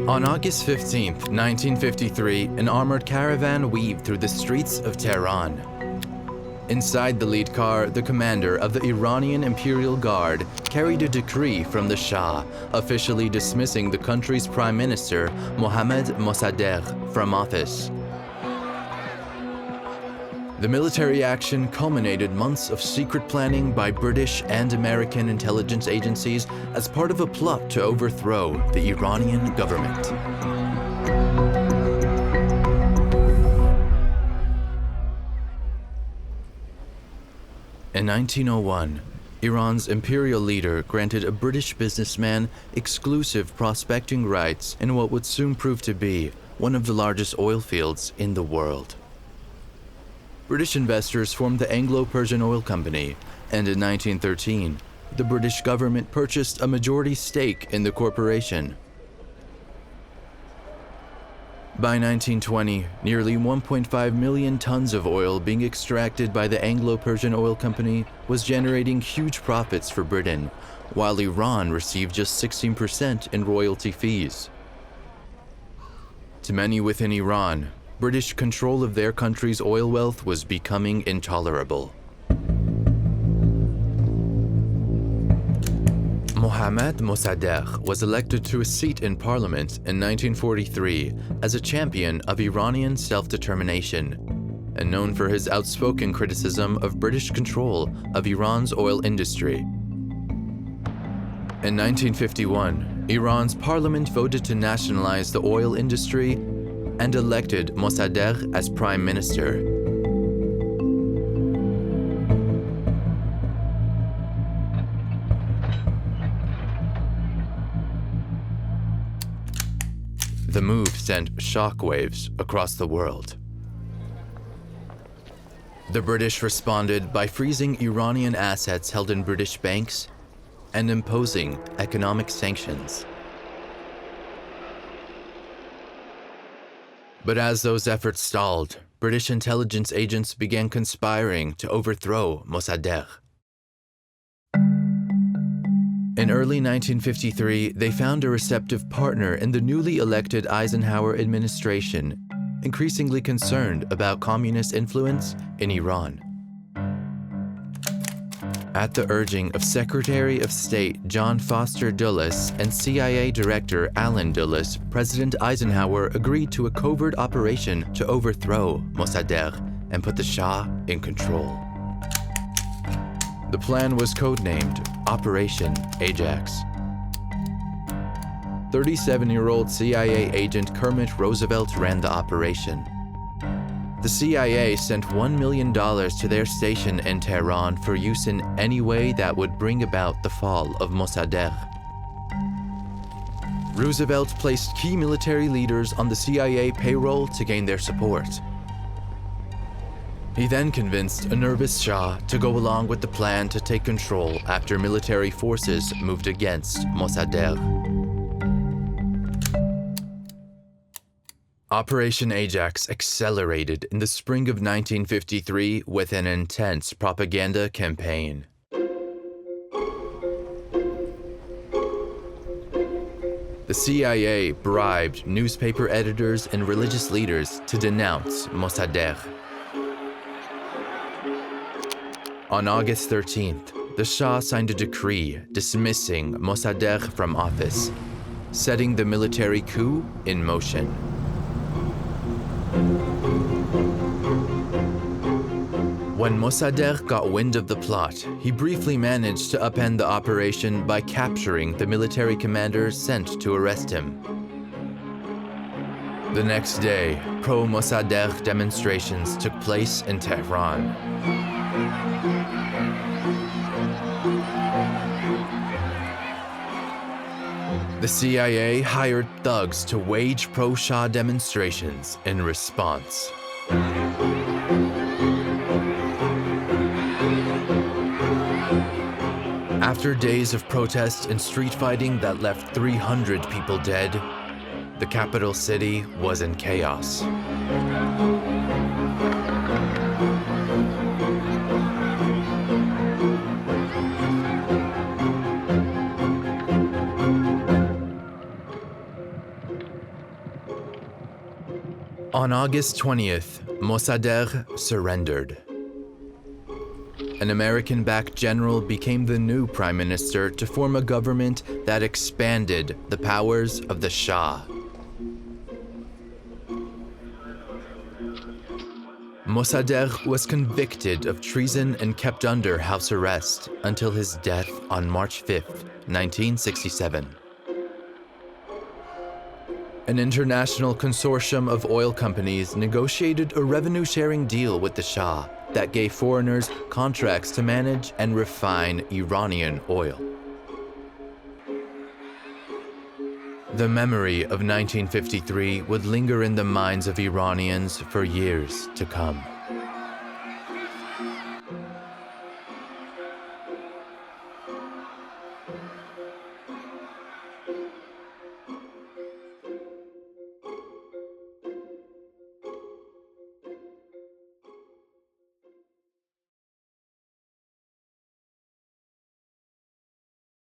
On August 15, 1953, an armored caravan weaved through the streets of Tehran. Inside the lead car, the commander of the Iranian Imperial Guard carried a decree from the Shah, officially dismissing the country's Prime Minister, Mohammed Mossadegh, from office. The military action culminated months of secret planning by British and American intelligence agencies as part of a plot to overthrow the Iranian government. In 1901, Iran's imperial leader granted a British businessman exclusive prospecting rights in what would soon prove to be one of the largest oil fields in the world. British investors formed the Anglo-Persian Oil Company, and in 1913, the British government purchased a majority stake in the corporation. By 1920, nearly 1.5 million tons of oil being extracted by the Anglo-Persian Oil Company was generating huge profits for Britain, while Iran received just 16% in royalty fees. To many within Iran, British control of their country's oil wealth was becoming intolerable. Mohammed Mossadegh was elected to a seat in parliament in 1943 as a champion of Iranian self-determination, and known for his outspoken criticism of British control of Iran's oil industry. In 1951, Iran's parliament voted to nationalize the oil industry and elected Mossadegh as prime minister. The move sent shockwaves across the world. The British responded by freezing Iranian assets held in British banks and imposing economic sanctions. But as those efforts stalled, British intelligence agents began conspiring to overthrow Mossadegh. In early 1953, they found a receptive partner in the newly elected Eisenhower administration, increasingly concerned about communist influence in Iran. At the urging of Secretary of State John Foster Dulles and CIA Director Allen Dulles, President Eisenhower agreed to a covert operation to overthrow Mossadegh and put the Shah in control. The plan was codenamed Operation Ajax. 37-year-old CIA agent Kermit Roosevelt ran the operation. The CIA sent $1 million to their station in Tehran for use in any way that would bring about the fall of Mossadegh. Roosevelt placed key military leaders on the CIA payroll to gain their support. He then convinced a nervous Shah to go along with the plan to take control after military forces moved against Mossadegh. Operation Ajax accelerated in the spring of 1953 with an intense propaganda campaign. The CIA bribed newspaper editors and religious leaders to denounce Mossadegh. On August 13th, the Shah signed a decree dismissing Mossadegh from office, setting the military coup in motion. When Mossadegh got wind of the plot, he briefly managed to upend the operation by capturing the military commander sent to arrest him. The next day, pro-Mossadegh demonstrations took place in Tehran. The CIA hired thugs to wage pro-Shah demonstrations in response. After days of protests and street fighting that left 300 people dead, the capital city was in chaos. On August 20th, Mossadegh surrendered. An American-backed general became the new prime minister to form a government that expanded the powers of the Shah. Mossadegh was convicted of treason and kept under house arrest until his death on March 5, 1967. An international consortium of oil companies negotiated a revenue-sharing deal with the Shah that gave foreigners contracts to manage and refine Iranian oil. The memory of 1953 would linger in the minds of Iranians for years to come.